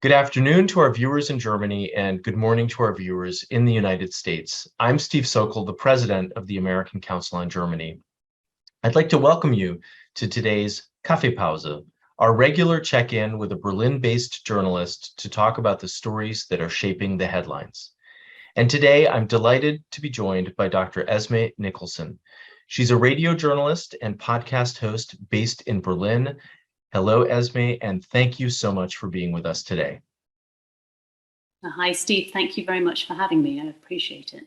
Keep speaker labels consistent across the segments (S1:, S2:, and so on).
S1: Good afternoon to our viewers in Germany and good morning to our viewers in the United States. I'm Steve Sokol, the president of the American Council on Germany. I'd like to welcome you to today's Kaffeepause, our regular check-in with a Berlin-based journalist to talk about the stories that are shaping the headlines. And today I'm delighted to be joined by Dr. Esme Nicholson. She's a radio journalist and podcast host based in Berlin. Hello, Esme, and thank you so much for being with us today.
S2: Hi, Steve. Thank you very much for having me. I appreciate it.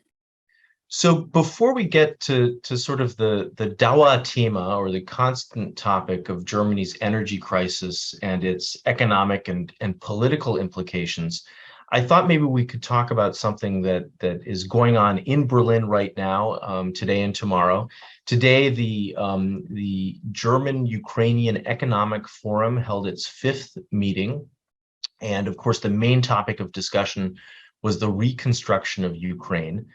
S1: So before we get to sort of the Dauerthema, or the constant topic of Germany's energy crisis and its economic and political implications, I thought maybe we could talk about something that is going on in Berlin right now, today and tomorrow. Today, the German-Ukrainian Economic Forum held its fifth meeting. And of course, the main topic of discussion was the reconstruction of Ukraine.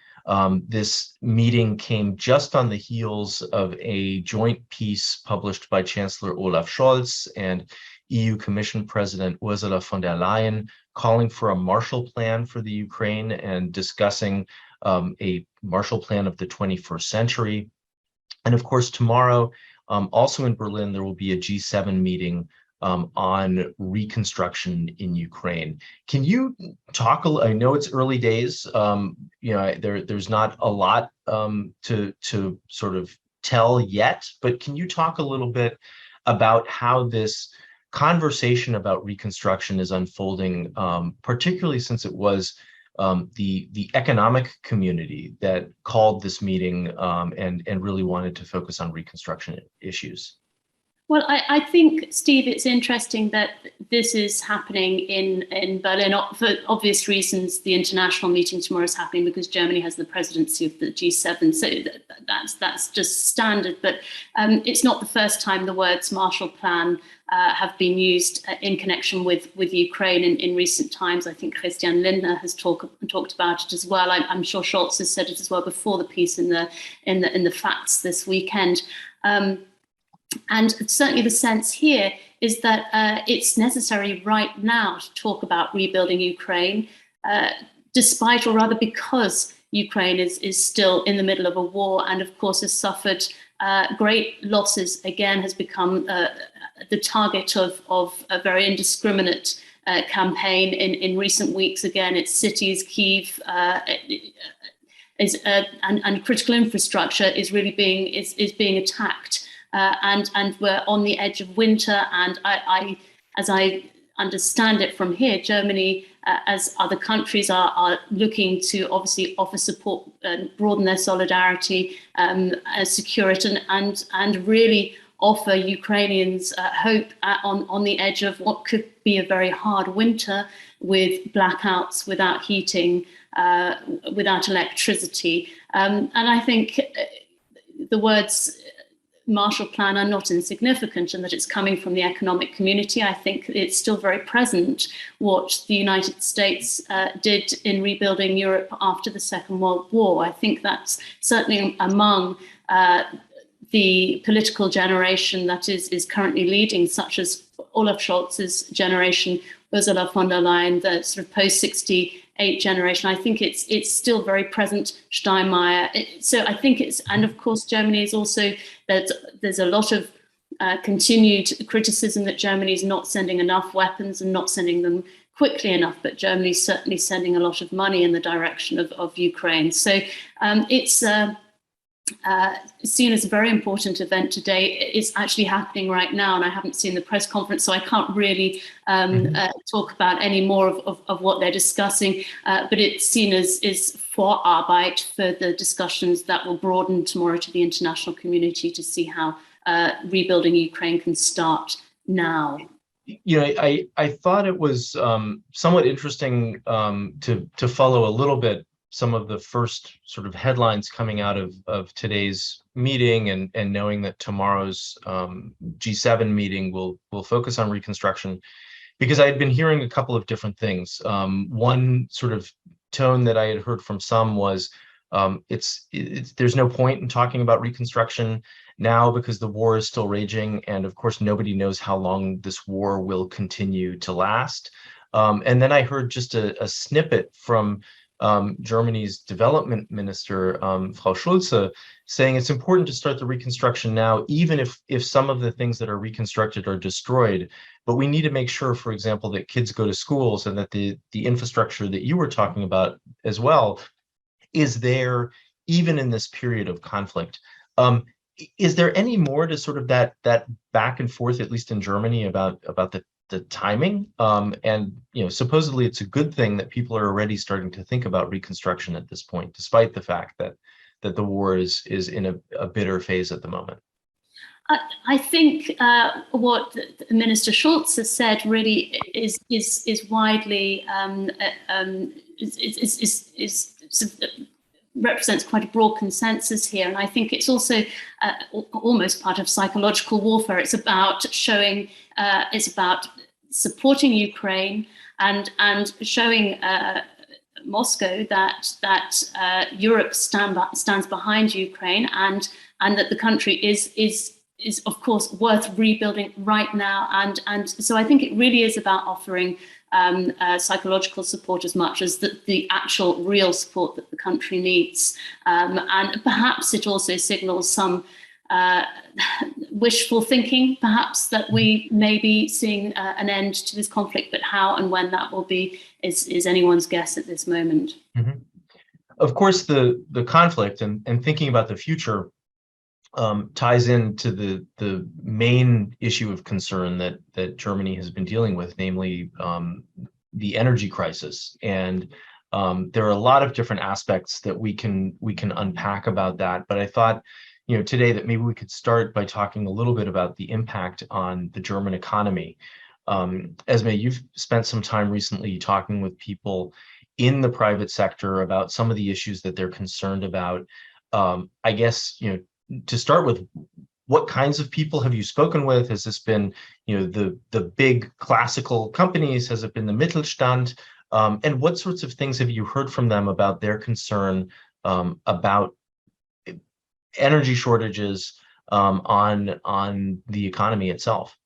S1: This meeting came just on the heels of a joint piece published by Chancellor Olaf Scholz and EU Commission President Ursula von der Leyen, calling for a Marshall Plan for the Ukraine and discussing a Marshall Plan of the 21st century. And of course, tomorrow, also in Berlin, there will be a G7 meeting on reconstruction in Ukraine. Can you talk? I know it's early days. There's not a lot to sort of tell yet, but can you talk a little bit about how this conversation about reconstruction is unfolding, particularly since it was the economic community that called this meeting and really wanted to focus on reconstruction issues?
S2: Well, I think, Steve, it's interesting that this is happening in Berlin. For obvious reasons, the international meeting tomorrow is happening because Germany has the presidency of the G7. So that's just standard. But it's not the first time the words Marshall Plan have been used in connection with Ukraine in recent times. I think Christian Lindner has talked about it as well. I'm sure Scholz has said it as well before the piece in the Facts this weekend. And certainly the sense here is that it's necessary right now to talk about rebuilding Ukraine, despite, or rather because, Ukraine is still in the middle of a war and of course has suffered great losses, again has become the target of a very indiscriminate campaign in recent weeks. Again, its cities, Kyiv, and critical infrastructure is really being attacked. And we're on the edge of winter, and as I understand it from here, Germany, as other countries, are looking to obviously offer support and broaden their solidarity, secure it, and really offer Ukrainians hope on the edge of what could be a very hard winter with blackouts, without heating, without electricity. And I think the words Marshall Plan are not insignificant, and that it's coming from the economic community. I think it's still very present what the United States did in rebuilding Europe after the Second World War. I think that's certainly among the political generation that is currently leading, such as Olaf Scholz's generation, Ursula von der Leyen, the sort of post-68 generation. I think it's still very present, Steinmeier. So I think and of course Germany is also, there's a lot of continued criticism that Germany is not sending enough weapons and not sending them quickly enough, but Germany is certainly sending a lot of money in the direction of Ukraine. So it's seen as a very important event today. It's actually happening right now, and I haven't seen the press conference, so I can't really talk about any more of what they're discussing, but it's seen as Vorarbeit for the discussions that will broaden tomorrow to the international community to see how rebuilding Ukraine can start now.
S1: I thought it was somewhat interesting to follow a little bit some of the first sort of headlines coming out of today's meeting, and knowing that tomorrow's G7 meeting will focus on reconstruction, because I had been hearing a couple of different things. One sort of tone that I had heard from some was there's no point in talking about reconstruction now because the war is still raging, and of course nobody knows how long this war will continue to last. And then I heard just a snippet from Germany's development minister, Frau Schulze, saying it's important to start the reconstruction now, even if some of the things that are reconstructed are destroyed. But we need to make sure, for example, that kids go to schools and that the infrastructure that you were talking about as well is there even in this period of conflict. Is there any more to sort of that back and forth, at least in Germany, about the timing? And supposedly it's a good thing that people are already starting to think about reconstruction at this point, despite the fact that the war is in a bitter phase at the moment.
S2: I think what Minister Schulz has said really is widely represents quite a broad consensus here, and I think it's also almost part of psychological warfare. It's about showing, it's about supporting Ukraine and showing Moscow that Europe stands behind Ukraine and that the country is of course worth rebuilding right now, and so I think it really is about offering psychological support as much as the actual real support that the country needs, and perhaps it also signals some wishful thinking, perhaps, that we may be seeing an end to this conflict, but how and when that will be is anyone's guess at this moment.
S1: Mm-hmm. Of course, the conflict and thinking about the future ties into the main issue of concern that Germany has been dealing with, namely the energy crisis. And there are a lot of different aspects that we can unpack about that. But I thought, today that maybe we could start by talking a little bit about the impact on the German economy. Esme, you've spent some time recently talking with people in the private sector about some of the issues that they're concerned about. I guess, to start with, what kinds of people have you spoken with? Has this been, the big classical companies? Has it been the Mittelstand? And what sorts of things have you heard from them about their concern about energy shortages on the economy itself?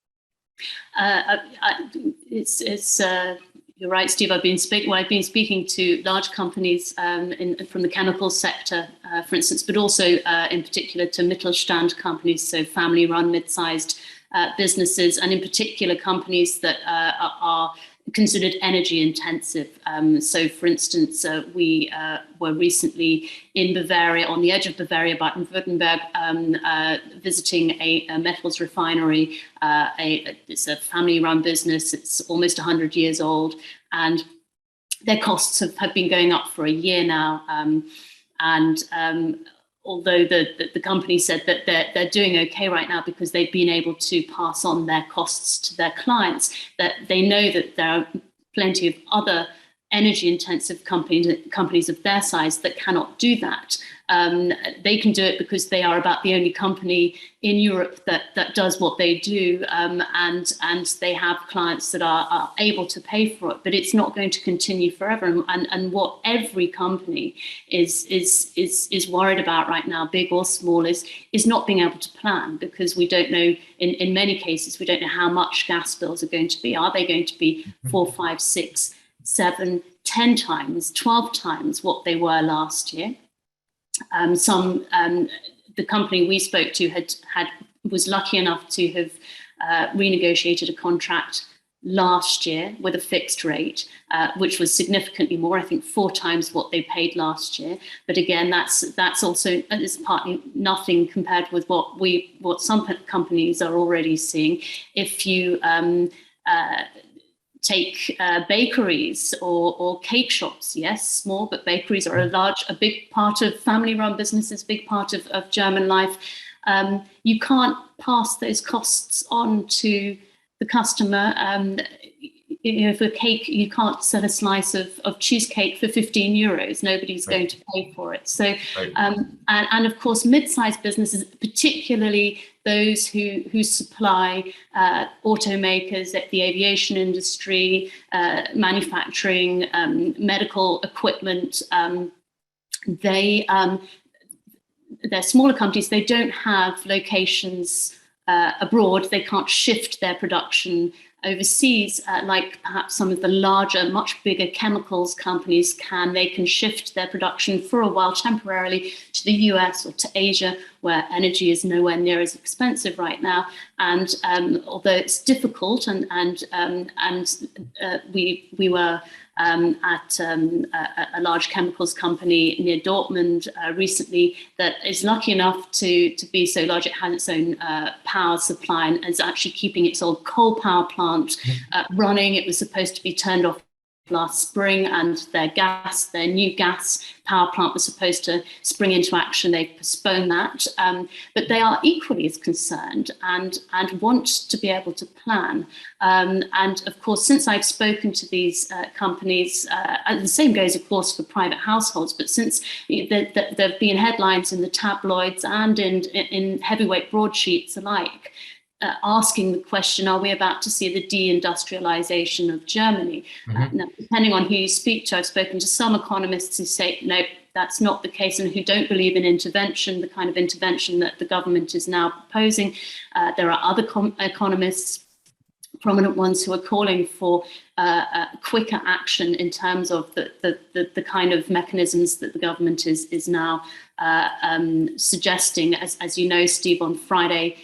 S1: You're
S2: right, Steve. I've been speaking to large companies from the chemical sector, for instance, but also in particular to Mittelstand companies, so family-run, mid-sized businesses, and in particular companies that are considered energy intensive. So, for instance, we were recently in Bavaria, on the edge of Bavaria, Baden-Württemberg, visiting a metals refinery. It's a family-run business. It's almost 100 years old, and their costs have been going up for a year now. Although the company said that they're doing okay right now because they've been able to pass on their costs to their clients, that they know that there are plenty of other energy-intensive companies of their size that cannot do that. They can do it because they are about the only company in Europe that does what they do, and they have clients that are able to pay for it. But it's not going to continue forever. And what every company is worried about right now, big or small, is not being able to plan, because we don't know. In many cases, we don't know how much gas bills are going to be. Are they going to be 4, 5, 6, 7, 10 times, 12 times what they were last year? The company we spoke to was lucky enough to have renegotiated a contract last year with a fixed rate, which was significantly more, I think 4 times what they paid last year. But again, that's also is partly nothing compared with what some companies are already seeing. If you take bakeries or cake shops, yes, small, but bakeries are a big part of family-run businesses, big part of German life. You can't pass those costs on to the customer. For cake, you can't sell a slice of cheesecake for 15 euros. Nobody's going to pay for it. So, and of course, mid-sized businesses, particularly those who supply automakers, the aviation industry, manufacturing, medical equipment, they're smaller companies. They don't have locations abroad. They can't shift their production overseas, like perhaps some of the larger, much bigger chemicals companies they can shift their production for a while temporarily to the US or to Asia, where energy is nowhere near as expensive right now. And although it's difficult, we were at a large chemicals company near Dortmund recently that is lucky enough to be so large it has its own power supply and is actually keeping its old coal power plant running. It was supposed to be turned off last spring, and their new gas power plant was supposed to spring into action. They've postponed that, but they are equally as concerned and want to be able to plan. And of course, since I've spoken to these companies, and the same goes, of course, for private households, but since there have been headlines in the tabloids and in heavyweight broadsheets alike, asking the question, are we about to see the deindustrialization of Germany? Now, depending on who you speak to, I've spoken to some economists who say, no, that's not the case, and who don't believe in intervention, the kind of intervention that the government is now proposing. There are other economists, prominent ones, who are calling for quicker action in terms of the kind of mechanisms that the government is now suggesting. As you know, Steve, on Friday,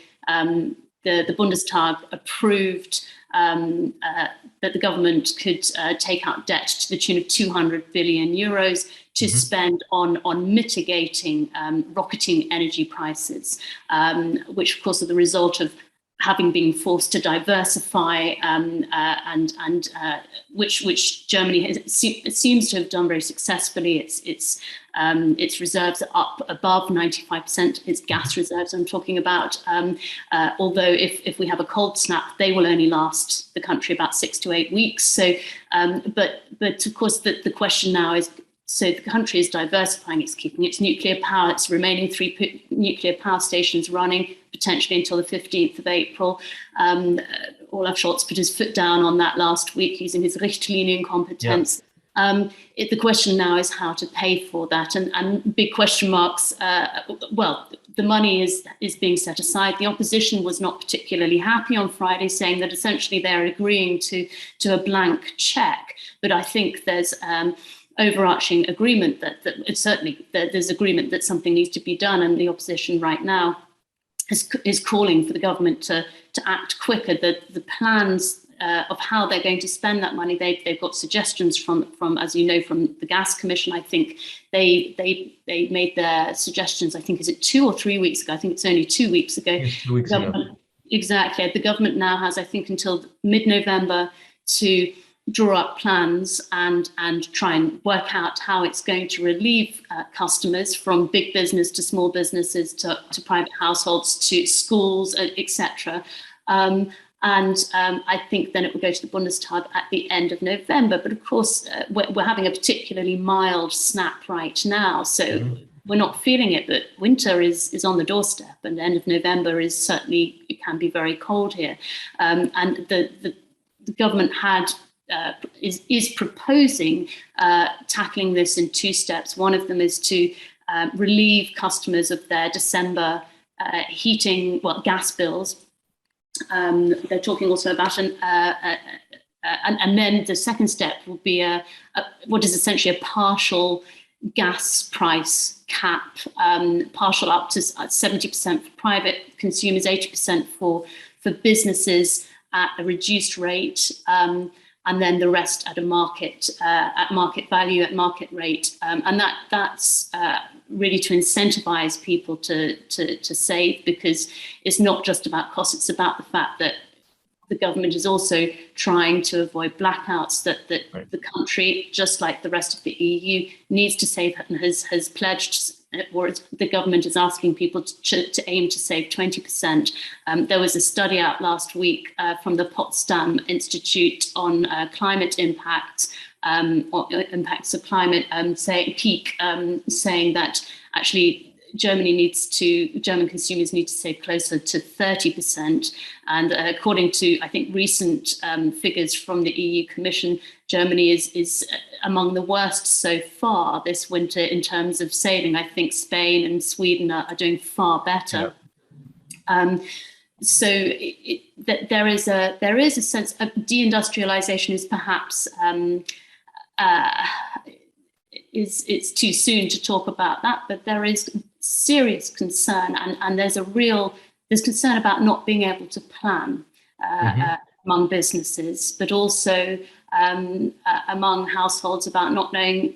S2: the Bundestag approved that the government could take out debt to the tune of 200 billion euros to spend on mitigating rocketing energy prices, which of course are the result of having been forced to diversify, which Germany seems to have done very successfully. Its reserves are up above 95%. Its gas reserves I'm talking about. Although if we have a cold snap, they will only last the country about 6 to 8 weeks. So, but of course the question now is, so the country is diversifying, it's keeping its nuclear power, its remaining 3 nuclear power stations running, potentially until the 15th of April. Olaf Scholz put his foot down on that last week using his Richtlinienkompetenz. The question now is how to pay for that, and big question marks. Well, the money is being set aside. The opposition was not particularly happy on Friday, saying that essentially they're agreeing to a blank check. But I think there's overarching agreement that it's certainly there's agreement that something needs to be done, and the opposition right now is calling for the government to act quicker. The plans of how they're going to spend that money, they've got suggestions from as you know, from the Gas Commission. I think they made their suggestions, I think, is it 2 or 3 weeks ago? I think it's only 2 weeks ago.
S1: It's 2 weeks ago.
S2: Exactly. The government now has, I think, until mid-November to draw up plans and try and work out how it's going to relieve customers, from big business to small businesses to private households to schools, etc. I think then it will go to the Bundestag at the end of November. But of course, we're having a particularly mild snap right now, so we're not feeling it. But winter is on the doorstep, and the end of November is certainly, it can be very cold here. And the government is proposing tackling this in 2 steps. One of them is to relieve customers of their December gas bills. They're talking also about and then the second step will be what is essentially a partial gas price cap, partial up to 70% for private consumers, 80% for businesses at a reduced rate, and then the rest at market value, at market rate, and that's really to incentivize people to save, because it's not just about cost; it's about the fact that the government is also trying to avoid blackouts, that right. The country, just like the rest of the EU, needs to save and has pledged, or the government is asking people to aim to save 20%. There was a study out last week from the Potsdam Institute on climate impact, or impacts of climate, saying that actually German consumers need to save closer to 30%. And according to, I think, recent figures from the EU Commission, Germany is among the worst so far this winter in terms of saving. I think Spain and Sweden are doing far better. Yeah. that there is a sense of deindustrialization is perhaps it's too soon to talk about that, but there is serious concern, and there's concern about not being able to plan among businesses, but also among households about not knowing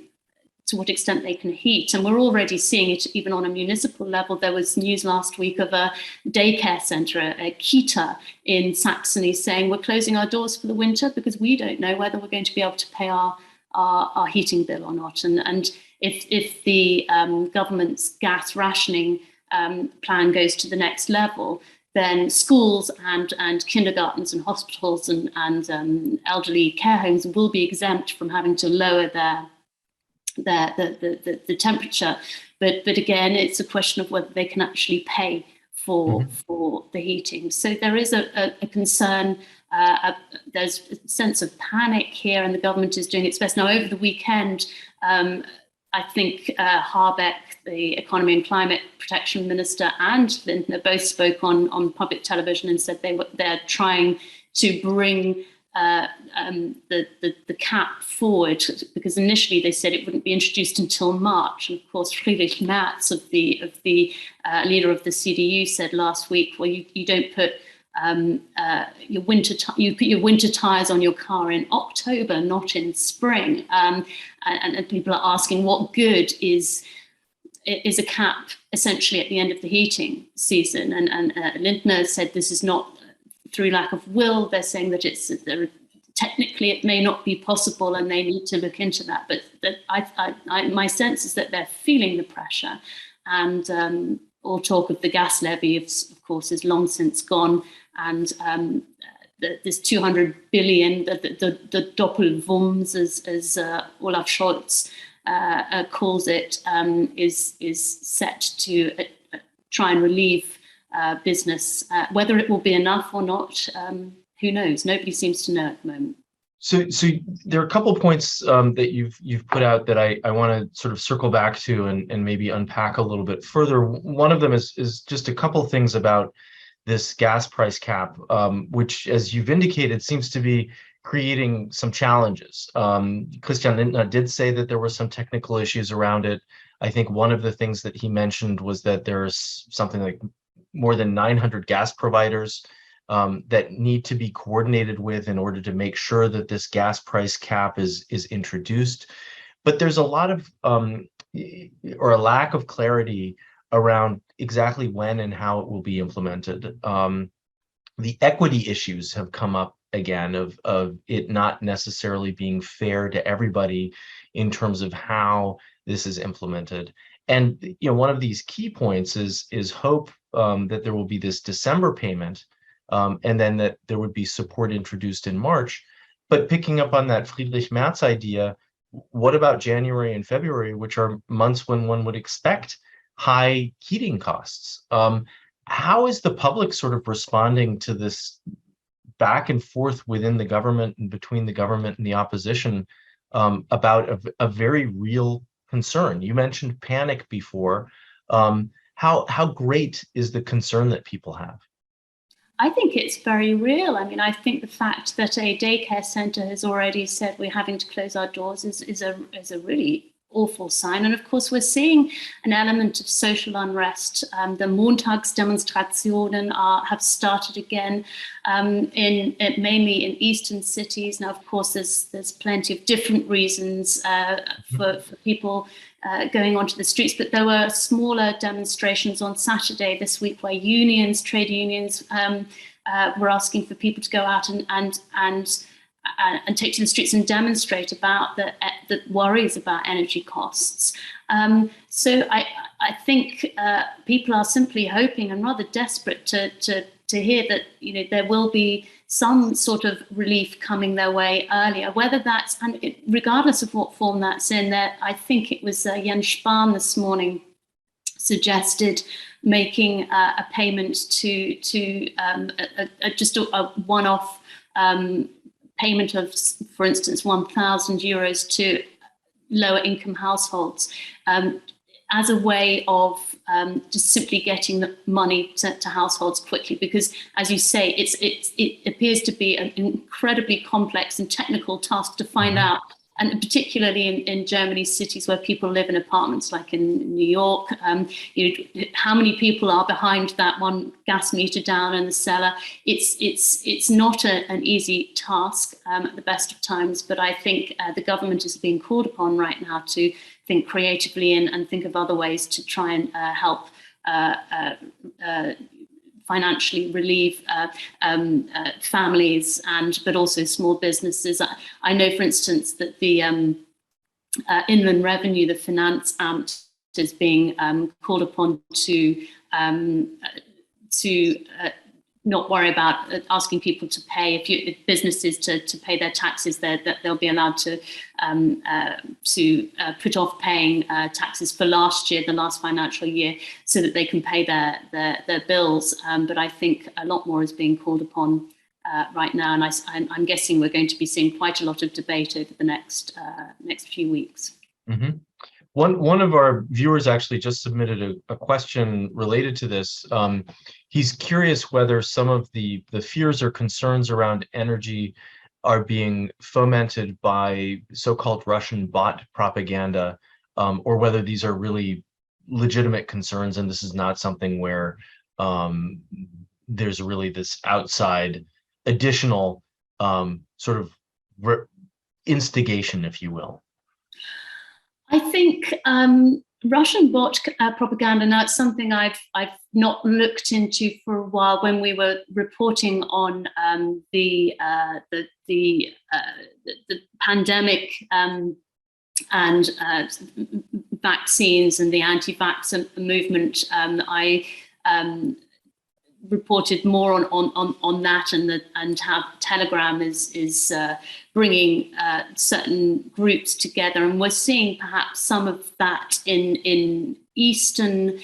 S2: to what extent they can heat. And we're already seeing it even on a municipal level. There was news last week of a daycare centre, a Kita in Saxony, saying we're closing our doors for the winter because we don't know whether we're going to be able to pay our heating bill or not. And if the government's gas rationing plan goes to the next level, then schools and kindergartens and hospitals and elderly care homes will be exempt from having to lower the temperature, but again, it's a question of whether they can actually pay for the heating. So there is a concern. There's a sense of panic here, and the government is doing its best. Now, over the weekend, I think Habeck, the Economy and Climate Protection Minister, and Lindner both spoke on public television and said they're trying to bring the cap forward, because initially they said it wouldn't be introduced until March. And of course, Friedrich Merz, of the leader of the CDU, said last week, well, you don't put you put your winter tires on your car in October, not in spring. And people are asking, what good is a cap essentially at the end of the heating season? And Lindner said this is not through lack of will. They're saying that technically it may not be possible, and they need to look into that. But my sense is that they're feeling the pressure, and all talk of the gas levy, of course, is long since gone. And this 200 billion, the Doppelwumms, as Olaf Scholz calls it, is set to try and relieve business. Whether it will be enough or not, who knows? Nobody seems to know at the moment.
S1: So there are a couple of points that you've put out that I want to sort of circle back to and maybe unpack a little bit further. One of them is just a couple things about this gas price cap, which, as you've indicated, seems to be creating some challenges. Christian Lindner did say that there were some technical issues around it. I think one of the things that he mentioned was that there's something like more than 900 gas providers that need to be coordinated with in order to make sure that this gas price cap is introduced. But there's a lot of or a lack of clarity around exactly when and how it will be implemented. The equity issues have come up again of it not necessarily being fair to everybody in terms of how this is implemented. And one of these key points is hope that there will be this December payment, and then that there would be support introduced in March. But picking up on that Friedrich Merz idea, what about January and February, which are months when one would expect high heating costs? How is the public sort of responding to this back and forth within the government and between the government and the opposition about a very real concern? You mentioned panic before. How great is the concern that people have?
S2: I think it's very real. I mean, I think the fact that a daycare centre has already said we're having to close our doors is a really awful sign. And of course, we're seeing an element of social unrest. The Montagsdemonstrationen have started again mainly in eastern cities. Now, of course, there's plenty of different reasons for people going onto the streets, but there were smaller demonstrations on Saturday this week where trade unions were asking for people to go out and take to the streets and demonstrate about the worries about energy costs. So I think people are simply hoping and rather desperate to hear that there will be some sort of relief coming their way earlier. Whether that's, and regardless of what form that's in, there, I think it was Jens Spahn this morning suggested making a payment to just a one-off payment of, for instance, €1,000 to lower income households. And as a way of just simply getting the money to households quickly, because, as you say, it appears to be an incredibly complex and technical task to find out, and particularly in Germany's cities where people live in apartments, like in New York, how many people are behind that one gas meter down in the cellar? It's not an easy task at the best of times, but I think the government is being called upon right now to think creatively and think of other ways to try and help financially relieve families, but also small businesses. I know, for instance, that the Inland Revenue, the Finance Amt, is being called upon to not worry about asking people to pay, if businesses to pay their taxes, that they'll be allowed to put off paying taxes for last year, the last financial year, so that they can pay their bills. But I think a lot more is being called upon right now, and I'm guessing we're going to be seeing quite a lot of debate over the next few weeks.
S1: Mm-hmm. One of our viewers actually just submitted a question related to this. He's curious whether some of the fears or concerns around energy are being fomented by so-called Russian bot propaganda, or whether these are really legitimate concerns, and this is not something where there's really this outside additional sort of instigation, if you will.
S2: I think Russian bot propaganda, now it's something I've not looked into for a while. When we were reporting on the pandemic and vaccines and the anti-vax movement, I reported more on that, and how Telegram is bringing certain groups together, and we're seeing perhaps some of that in Eastern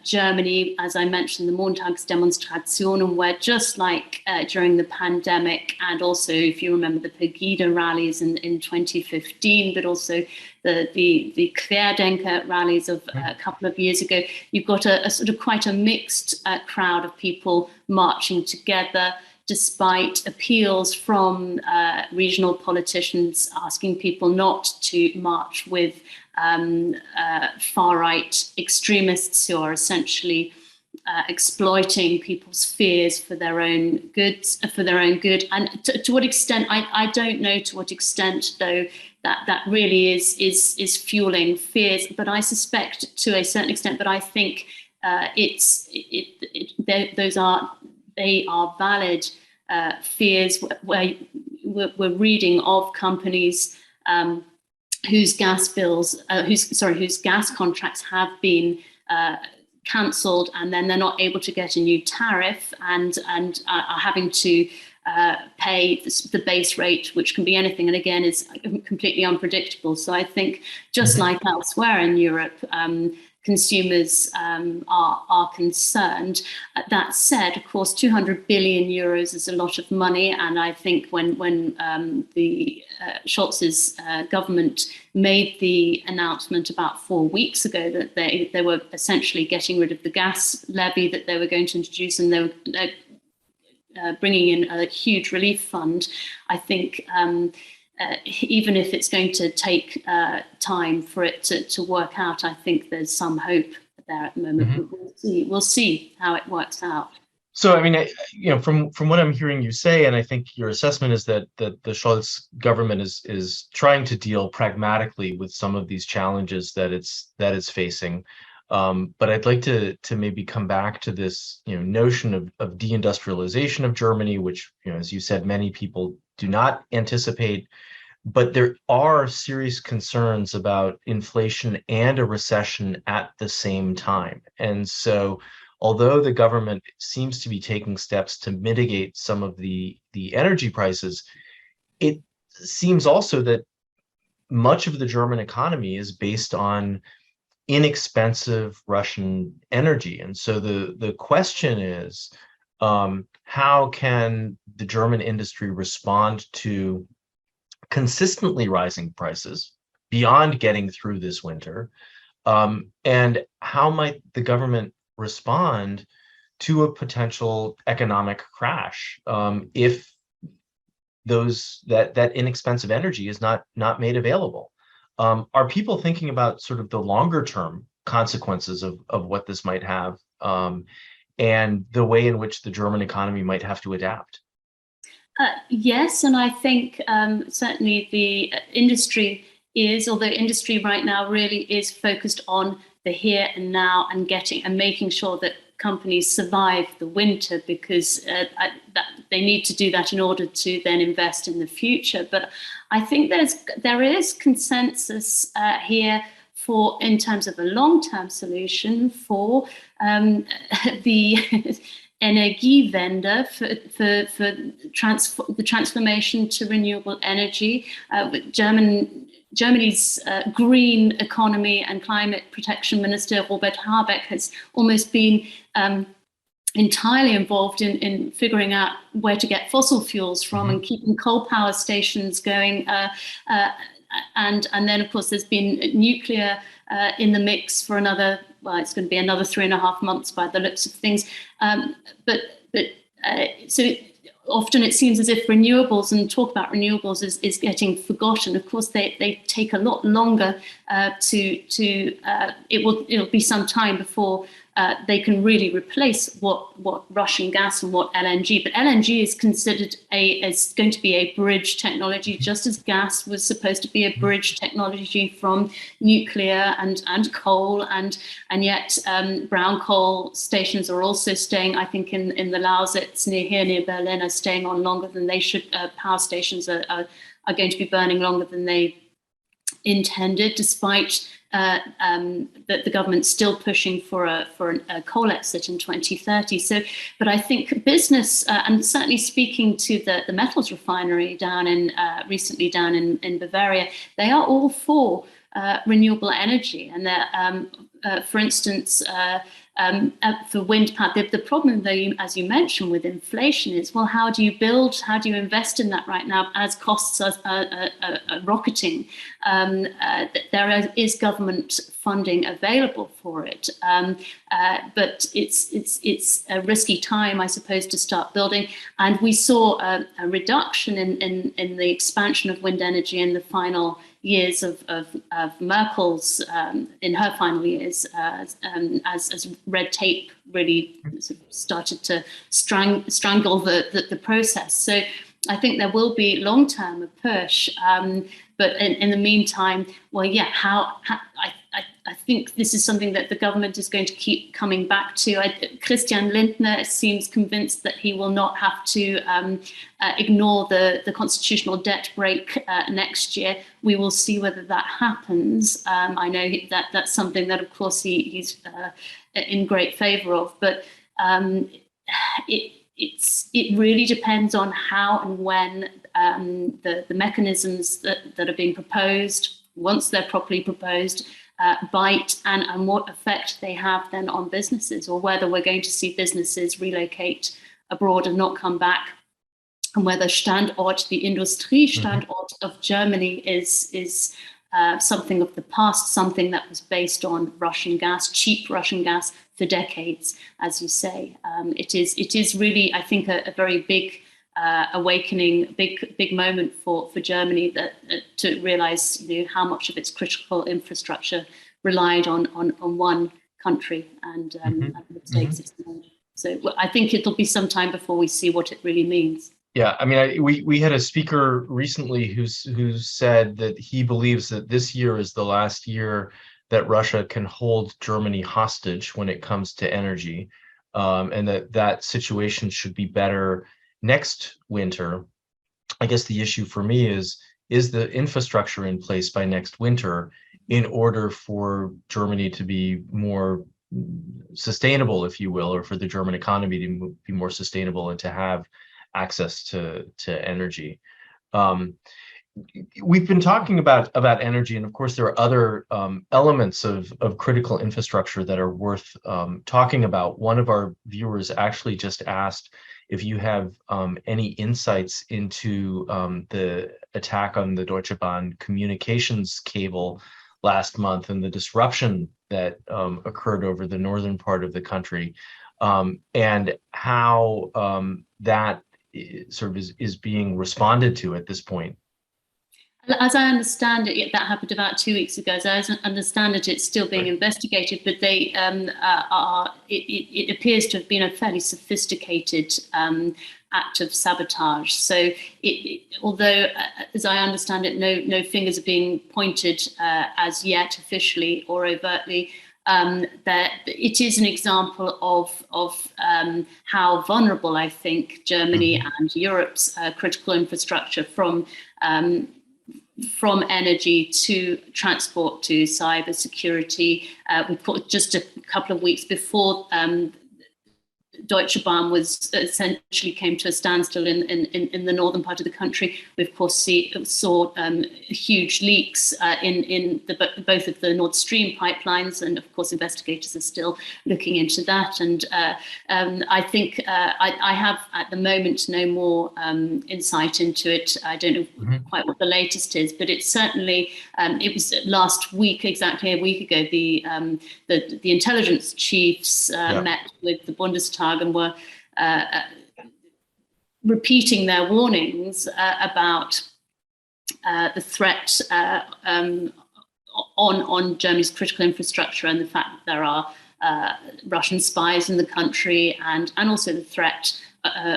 S2: Germany, as I mentioned, the Montagsdemonstrationen, where just like during the pandemic, and also if you remember the Pegida rallies in 2015, but also the Querdenker rallies of a couple of years ago, you've got a sort of quite a mixed crowd of people marching together, despite appeals from regional politicians asking people not to march with far-right extremists who are essentially exploiting people's fears for their own good. And to what extent, I don't know to what extent, though, that really is fueling fears. But I suspect to a certain extent. But I think they are valid fears, where we're reading of companies whose gas contracts have been cancelled, and then they're not able to get a new tariff, and are having to pay the base rate, which can be anything, and again is completely unpredictable. So I think, just like elsewhere in Europe, consumers are concerned. That said, of course, 200 billion euros is a lot of money, and I think when the Scholz's government made the announcement about 4 weeks ago that they were essentially getting rid of the gas levy that they were going to introduce, and they were bringing in a huge relief fund, I think even if it's going to take time for it to work out, I think there's some hope there at the moment. We'll see how it works out.
S1: So, I mean, from what I'm hearing you say, and I think your assessment is that the Scholz government is trying to deal pragmatically with some of these challenges that it's facing. But I'd like to maybe come back to this, notion of deindustrialization of Germany, which, as you said, many people do not anticipate. But there are serious concerns about inflation and a recession at the same time. And so, although the government seems to be taking steps to mitigate some of the energy prices, it seems also that much of the German economy is based on inexpensive Russian energy. And so the question is, how can the German industry respond to consistently rising prices beyond getting through this winter, And how might the government respond to a potential economic crash if that inexpensive energy is not made available? Are people thinking about sort of the longer term consequences of what this might have, and the way in which the German economy might have to adapt?
S2: Yes, and I think certainly the industry is, although industry right now really is focused on the here and now and making sure that companies survive the winter, because they need to do that in order to then invest in the future. But I think there is consensus here for, in terms of a long-term solution for the Energiewende, for the transformation to renewable energy. Germany's green economy and climate protection minister, Robert Habeck, has almost been entirely involved in figuring out where to get fossil fuels from and keeping coal power stations going. And then, of course, there's been nuclear in the mix for another, well, it's going to be another 3.5 months by the looks of things. So often it seems as if renewables and talk about renewables is getting forgotten. Of course, they take a lot longer it'll be some time before they can really replace what Russian gas and what LNG. But LNG is considered as going to be a bridge technology, just as gas was supposed to be a bridge technology from nuclear and coal, and yet brown coal stations are also staying. I think in the Lausitz near Berlin are staying on longer than they should. Power stations are going to be burning longer than they intended, despite the government still pushing for a coal exit in 2030. So, but I think business, and certainly speaking to the metals refinery recently down in Bavaria, they are all for renewable energy, and they're, for instance, for wind power. The problem, though, as you mentioned, with inflation is, well, how do you invest in that right now as costs are rocketing? There is government funding available for it, but it's a risky time, I suppose, to start building. And we saw a reduction in the expansion of wind energy in the final years of Merkel's, in her final years, as red tape really sort of started to strangle the process. So I think there will be long-term a push, but in the meantime, well, yeah, I think this is something that the government is going to keep coming back to. Christian Lindner seems convinced that he will not have to ignore the constitutional debt break next year. We will see whether that happens. I know that's something that, of course, he's in great favour of, but it really depends on how and when the mechanisms that are being proposed, once they're properly proposed, bite, and what effect they have then on businesses, or whether we're going to see businesses relocate abroad and not come back, and whether Standort, the Industriestandort of Germany, is something of the past, something that was based on Russian gas, cheap Russian gas, for decades, as you say. It is really, I think, a very big awakening, big moment for Germany, that to realise, how much of its critical infrastructure relied on one country and the states it's made. So I think it'll be some time before we see what it really means.
S1: Yeah, I mean, we had a speaker recently who said that he believes that this year is the last year that Russia can hold Germany hostage when it comes to energy, and that situation should be better next winter. I guess the issue for me is the infrastructure in place by next winter in order for Germany to be more sustainable, if you will, or for the German economy to be more sustainable and to have access to energy. We've been talking about energy, and of course there are other elements of critical infrastructure that are worth talking about. One of our viewers actually just asked if you have any insights into the attack on the Deutsche Bahn communications cable last month and the disruption that occurred over the northern part of the country, and how that sort of is being responded to at this point.
S2: As I understand it, that happened about 2 weeks ago. As I understand it, it's still being investigated, but they it appears to have been a fairly sophisticated act of sabotage. So, although, as I understand it, no fingers are being pointed as yet officially or overtly, that it is an example of how vulnerable I think Germany and Europe's critical infrastructure from energy to transport to cyber security. We put just a couple of weeks before Deutsche Bahn was essentially came to a standstill in the northern part of the country. We of course saw huge leaks in both of the Nord Stream pipelines, and of course investigators are still looking into that. And I think I have at the moment no more insight into it. I don't know quite what the latest is, but it's certainly it was last week, exactly a week ago, the intelligence chiefs met with the Bundestag and were repeating their warnings about the threat on Germany's critical infrastructure, and the fact that there are Russian spies in the country, and also the threat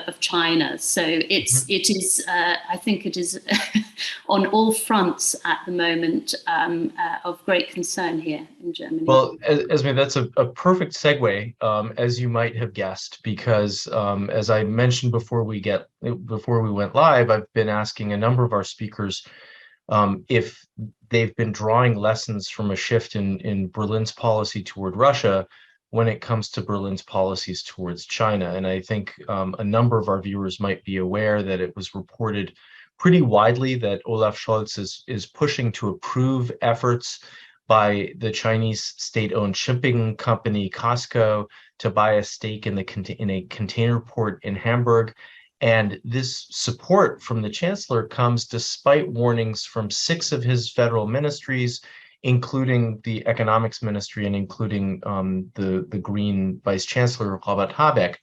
S2: of China. So it is I think it is on all fronts at the moment of great concern here in Germany.
S1: Well, Esme, that's a perfect segue, as you might have guessed, because as I mentioned before we went live, I've been asking a number of our speakers if they've been drawing lessons from a shift in Berlin's policy toward Russia when it comes to Berlin's policies towards China. And I think a number of our viewers might be aware that it was reported pretty widely that Olaf Scholz is pushing to approve efforts by the Chinese state-owned shipping company COSCO to buy a stake in a container port in Hamburg. And this support from the chancellor comes despite warnings from 6 of his federal ministries, including the economics ministry and including the Green vice chancellor, Robert Habeck.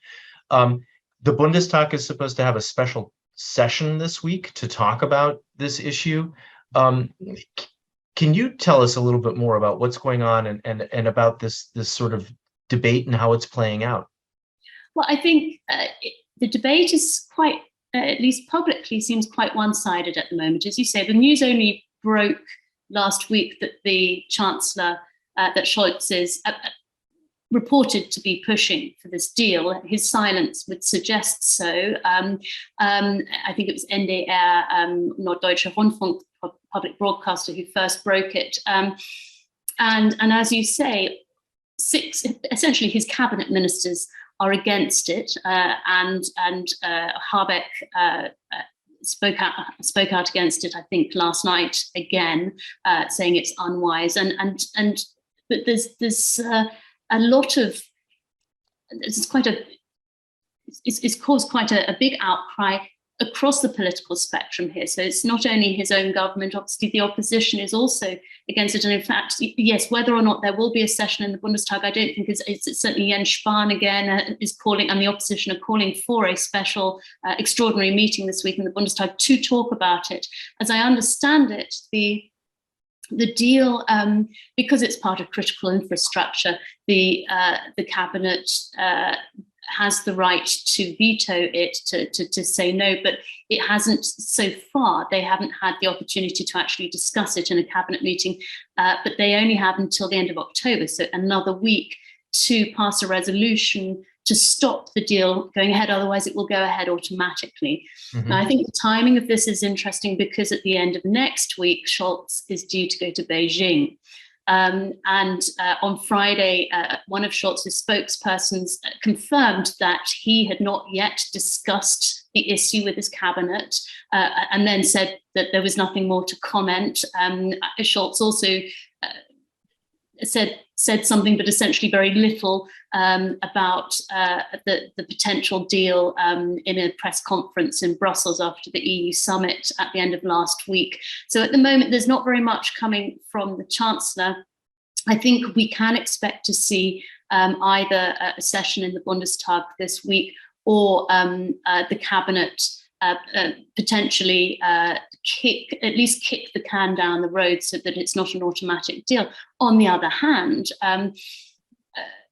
S1: The Bundestag is supposed to have a special session this week to talk about this issue. Can you tell us a little bit more about what's going on and about this sort of debate and how it's playing out?
S2: Well, I think the debate is quite, at least publicly, seems quite one-sided at the moment. As you say, the news only broke last week that the Chancellor, that Scholz is reported to be pushing for this deal. His silence would suggest so. I think it was NDR, Norddeutscher Rundfunk, public broadcaster, who first broke it. And as you say, 6, essentially his cabinet ministers are against it, and Habeck spoke out against it, I think, last night again, saying it's unwise. But there's a lot of, it's caused quite a big outcry across the political spectrum here. So it's not only his own government, obviously the opposition is also against it. And in fact, yes, whether or not there will be a session in the Bundestag, I don't think it's certainly Jens Spahn again is calling, and the opposition are calling for a special extraordinary meeting this week in the Bundestag to talk about it. As I understand it, the deal, because it's part of critical infrastructure, the cabinet has the right to veto it, to say no, but it hasn't so far. They haven't had the opportunity to actually discuss it in a cabinet meeting, but they only have until the end of October, so another week, to pass a resolution to stop the deal going ahead. Otherwise, it will go ahead automatically. Now, I think the timing of this is interesting because at the end of next week, Scholz is due to go to Beijing. And on Friday, one of Scholz's spokespersons confirmed that he had not yet discussed the issue with his cabinet, and then said that there was nothing more to comment. Scholz also said something, but essentially very little about the potential deal in a press conference in Brussels after the EU summit at the end of last week. So at the moment, there's not very much coming from the Chancellor. I think we can expect to see either a session in the Bundestag this week or the cabinet potentially kick the can down the road so that it's not an automatic deal. On the other hand,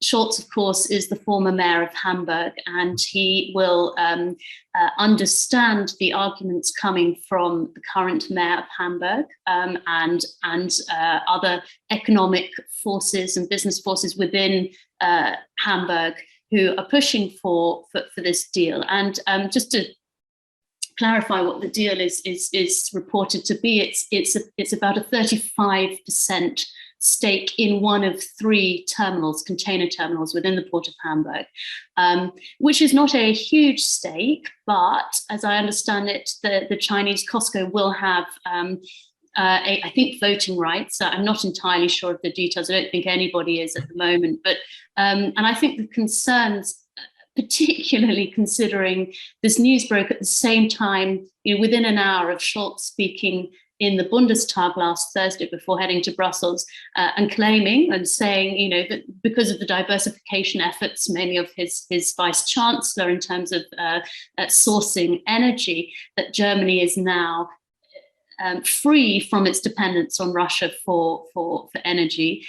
S2: Scholz, of course, is the former mayor of Hamburg, and he will understand the arguments coming from the current mayor of Hamburg and other economic forces and business forces within Hamburg who are pushing for this deal. And just to clarify what the deal is reported to be, it's about a 35% stake in one of 3 terminals, container terminals within the port of Hamburg, which is not a huge stake, but as I understand it, the Chinese COSCO will have I think voting rights. I'm not entirely sure of the details. I don't think anybody is at the moment, but and I think the concerns, particularly considering this news broke at the same time, within an hour of Scholz speaking in the Bundestag last Thursday before heading to Brussels and claiming and saying, that because of the diversification efforts, mainly of his vice chancellor in terms of sourcing energy, that Germany is now free from its dependence on Russia for energy.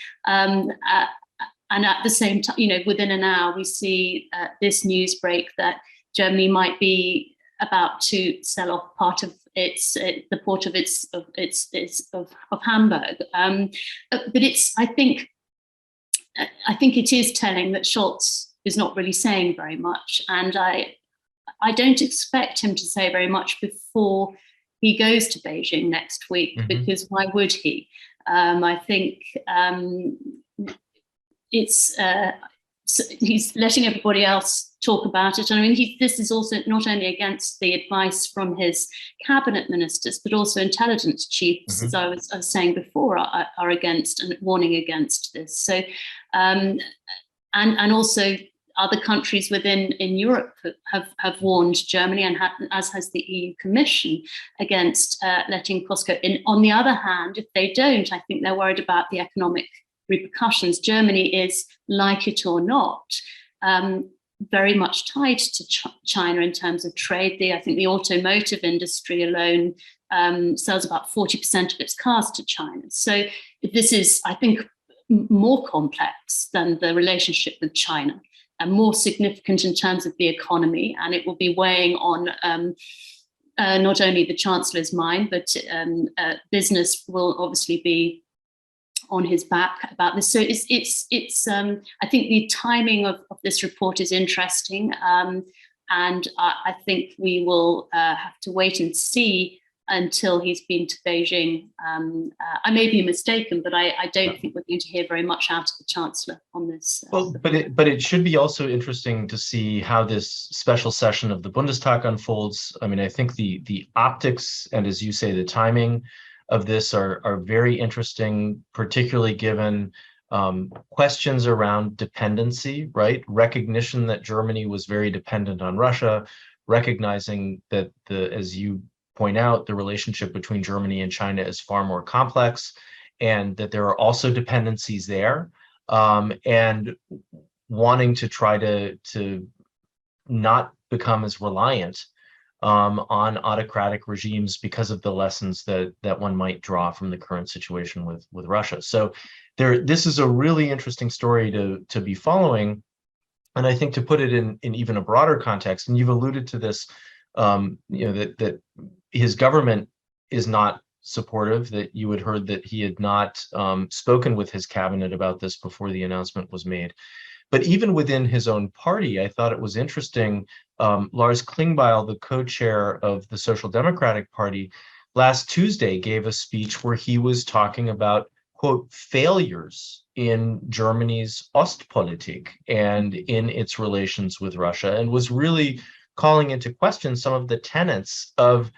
S2: And at the same time, within an hour, we see this news break that Germany might be about to sell off part of the port of Hamburg. But I think it is telling that Scholz is not really saying very much, and I don't expect him to say very much before he goes to Beijing next week, because why would he? I think he's letting everybody else talk about it. And I mean, this is also not only against the advice from his cabinet ministers, but also intelligence chiefs, as I was saying before, are against and warning against this. So, and also other countries in Europe have warned Germany, and as has the EU Commission, against letting COSCO in. On the other hand, if they don't, I think they're worried about the economic repercussions. Germany is, like it or not, very much tied to China in terms of trade. I think the automotive industry alone sells about 40% of its cars to China. So this is, I think, more complex than the relationship with China, and more significant in terms of the economy, and it will be weighing on not only the Chancellor's mind, but business will obviously be on his back about this. So it's I think the timing of this report is interesting, and I think we will have to wait and see until he's been to Beijing. I may be mistaken, but I don't think we're going to hear very much out of the Chancellor on this.
S1: Well, but it should be also interesting to see how this special session of the Bundestag unfolds. I mean, I think the optics and, as you say, the timing of this are very interesting, particularly given questions around dependency, right? Recognition that Germany was very dependent on Russia, recognizing that as you point out, the relationship between Germany and China is far more complex, and that there are also dependencies there, and wanting to try to not become as reliant on autocratic regimes because of the lessons that one might draw from the current situation with Russia. So this is a really interesting story to be following. And I think to put it in even a broader context, and you've alluded to this, that his government is not supportive, that you had heard that he had not spoken with his cabinet about this before the announcement was made. But even within his own party, I thought it was interesting. Lars Klingbeil, the co-chair of the Social Democratic Party, last Tuesday gave a speech where he was talking about, quote, failures in Germany's Ostpolitik and in its relations with Russia, and was really calling into question some of the tenets of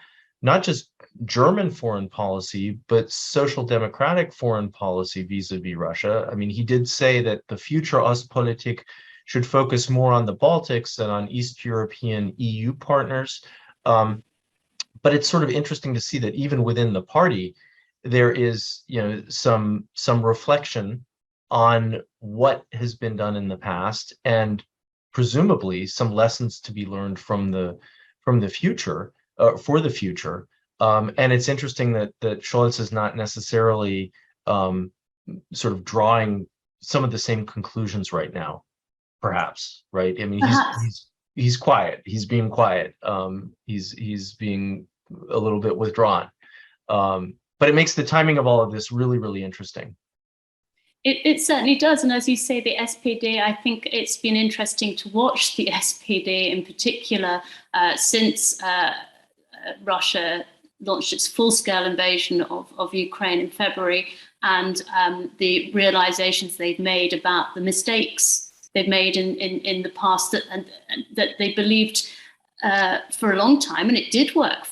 S1: not just German foreign policy, but social democratic foreign policy vis-a-vis Russia. I mean, he did say that the future Ostpolitik should focus more on the Baltics than on East European EU partners. But it's sort of interesting to see that even within the party, there is, some reflection on what has been done in the past, and presumably some lessons to be learned from the future, for the future. And it's interesting that Scholz is not necessarily sort of drawing some of the same conclusions right now, perhaps, right? I mean, he's quiet. He's being quiet. He's being a little bit withdrawn. But it makes the timing of all of this really, really interesting.
S2: It certainly does. And as you say, the SPD, I think it's been interesting to watch the SPD in particular since Russia launched its full-scale invasion of Ukraine in February, and the realizations they've made about the mistakes they've made in the past, that they believed for a long time, and it did work,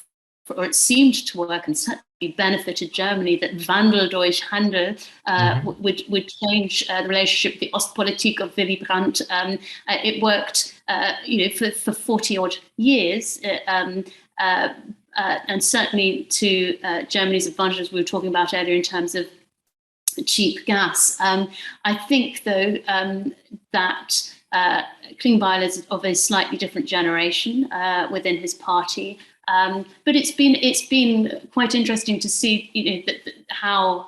S2: or it seemed to work, and certainly benefited Germany, that Wandeldurchhandel would change the relationship, the Ostpolitik of Willy Brandt. It worked, for 40 odd years, and certainly to Germany's advantage, as we were talking about earlier, in terms of cheap gas. I think, though, that Klingbeil is of a slightly different generation within his party. But it's been quite interesting to see, how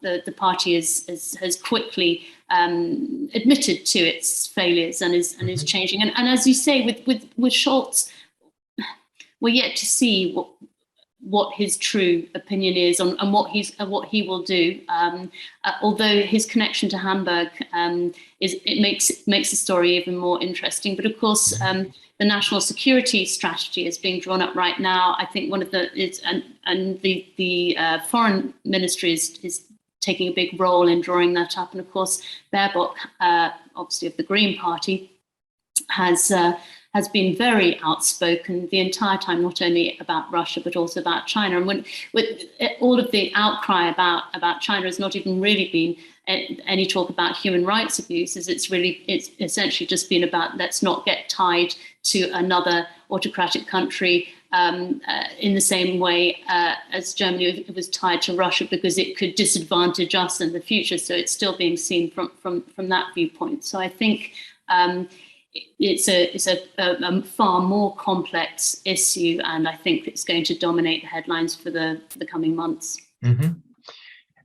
S2: the party has quickly admitted to its failures and is changing. And as you say, with Scholz, we're yet to see what his true opinion is and what he will do. Although his connection to Hamburg makes the story even more interesting. But of course, the national security strategy is being drawn up right now. I think one of the foreign ministry is taking a big role in drawing that up. And of course, Baerbock, obviously of the Green Party, has been very outspoken the entire time, not only about Russia, but also about China. And with all of the outcry about China has not even really been any talk about human rights abuses. It's essentially just been about, let's not get tied to another autocratic country in the same way as Germany was tied to Russia, because it could disadvantage us in the future. So it's still being seen from that viewpoint. So I think it's a far more complex issue, and I think it's going to dominate the headlines for the coming months.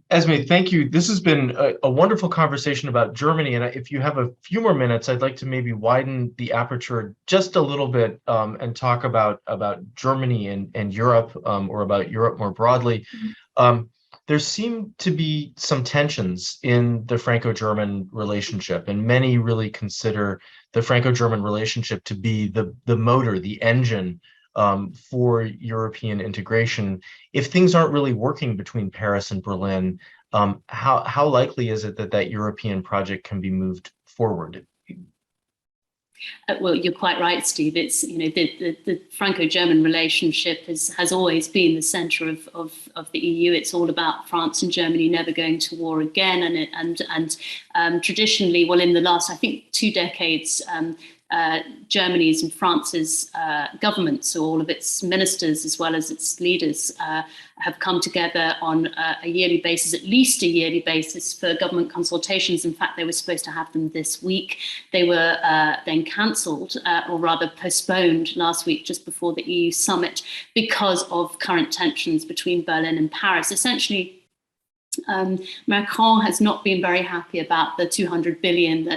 S1: Esme, thank you. This has been a wonderful conversation about Germany, and if you have a few more minutes, I'd like to maybe widen the aperture just a little bit and talk about Germany and Europe, or about Europe more broadly. There seem to be some tensions in the Franco-German relationship, and many really consider the Franco-German relationship to be the motor, the engine for European integration. If things aren't really working between Paris and Berlin, how likely is it that European project can be moved forward?
S2: Well, you're quite right, Steve. It's, the Franco-German relationship has always been the centre of the EU. It's all about France and Germany never going to war again, and traditionally, well, in the last, I think, 2 decades, Germany's and France's governments, so all of its ministers as well as its leaders, have come together on a yearly basis, at least a yearly basis, for government consultations. In fact, they were supposed to have them this week. They were then cancelled, or rather postponed last week, just before the EU summit, because of current tensions between Berlin and Paris. Essentially, Macron has not been very happy about the 200 billion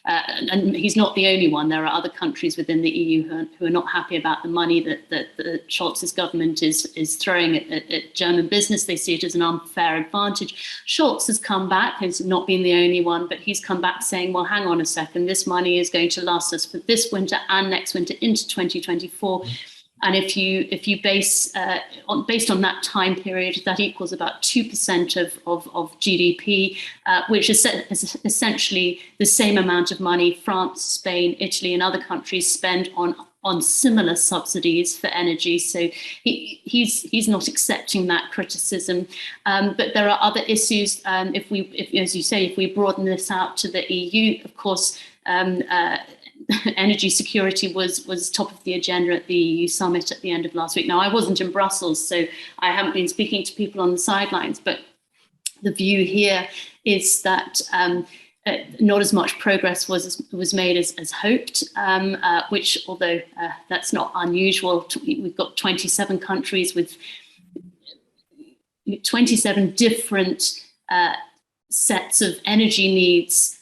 S2: and he's not the only one. There are other countries within the EU who are not happy about the money that Scholz's government is throwing at German business. They see it as an unfair advantage. Scholz has come back, has not been the only one, but he's come back saying, well, hang on a second, this money is going to last us for this winter and next winter into 2024. And if you based on that time period, that equals about 2% of GDP, which is essentially the same amount of money France, Spain, Italy, and other countries spend on on similar subsidies for energy. So he's not accepting that criticism. But there are other issues. If as you say, if we broaden this out to the EU, of course, energy security was top of the agenda at the EU summit at the end of last week. Now, I wasn't in Brussels, so I haven't been speaking to people on the sidelines, but the view here is that not as much progress was made as hoped, which, although that's not unusual, we've got 27 countries with 27 different sets of energy needs,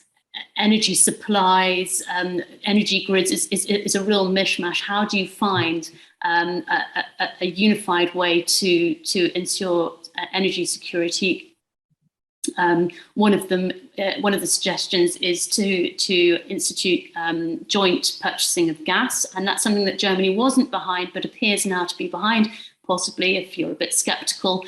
S2: energy supplies, energy grids is a real mishmash. How do you find a unified way to ensure energy security? One of the suggestions is to institute joint purchasing of gas, and that's something that Germany wasn't behind, but appears now to be behind. Possibly, if you're a bit sceptical,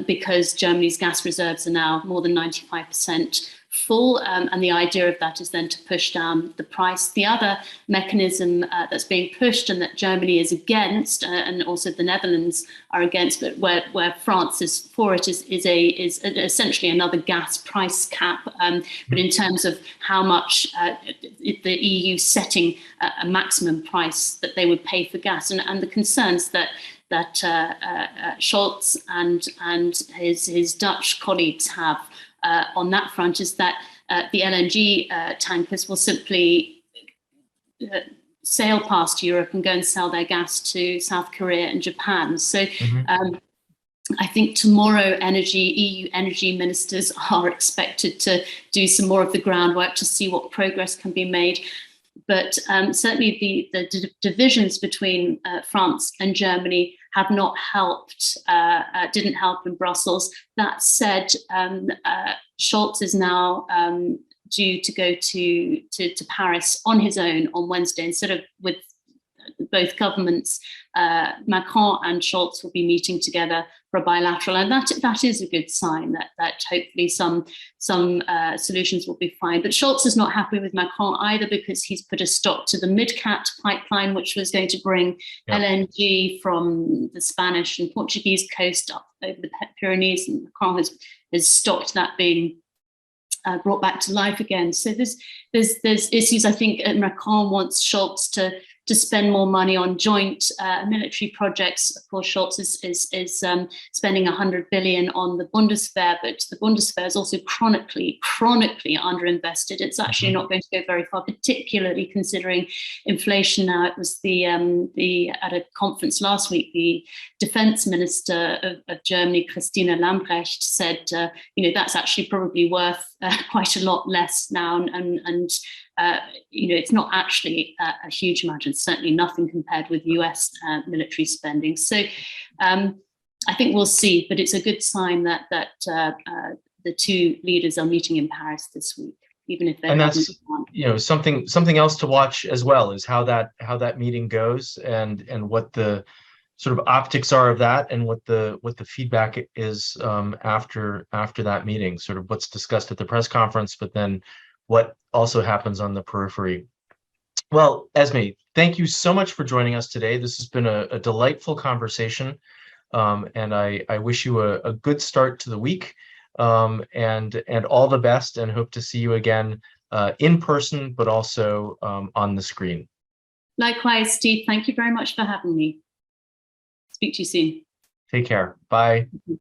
S2: because Germany's gas reserves are now more than 95% full, and the idea of that is then to push down the price. The other mechanism that's being pushed and that Germany is against, and also the Netherlands are against, but where France is for it, is essentially another gas price cap. But in terms of how much the EU setting a maximum price that they would pay for gas, and the concerns that Scholz and his Dutch colleagues have on that front is that the LNG tankers will simply sail past Europe and go and sell their gas to South Korea and Japan. So I think tomorrow EU energy ministers are expected to do some more of the groundwork to see what progress can be made. But certainly the divisions between France and Germany have not helped, didn't help in Brussels. That said, Scholz is now due to go to Paris on his own on Wednesday, instead of with both governments. Macron and Scholz will be meeting together for a bilateral, and that is a good sign that hopefully some solutions will be fine. But Scholz is not happy with Macron either, because he's put a stop to the Midcat pipeline, which was going to bring LNG from the Spanish and Portuguese coast up over the Pyrenees, and Macron has stopped that being brought back to life again. So there's issues. I think Macron wants Scholz to spend more money on joint military projects. Of course, Scholz is spending 100 billion on the Bundeswehr, but the Bundeswehr is also chronically underinvested. It's actually not going to go very far, particularly considering inflation now. It was at a conference last week, the defense minister of Germany, Christina Lambrecht, said, that's actually probably worth quite a lot less now, and it's not actually a huge amount, and certainly nothing compared with US military spending. So I think we'll see, but it's a good sign that the two leaders are meeting in Paris this week, even if they
S1: and that's something else to watch as well, is how that meeting goes, and what the sort of optics are of that, and what the feedback is after that meeting, sort of what's discussed at the press conference, but then what also happens on the periphery. Well, Esme, thank you so much for joining us today. This has been a delightful conversation, and I wish you a good start to the week, and all the best, and hope to see you again in person, but also on the screen.
S2: Likewise, Steve. Thank you very much for having me. Speak to you soon.
S1: Take care. Bye.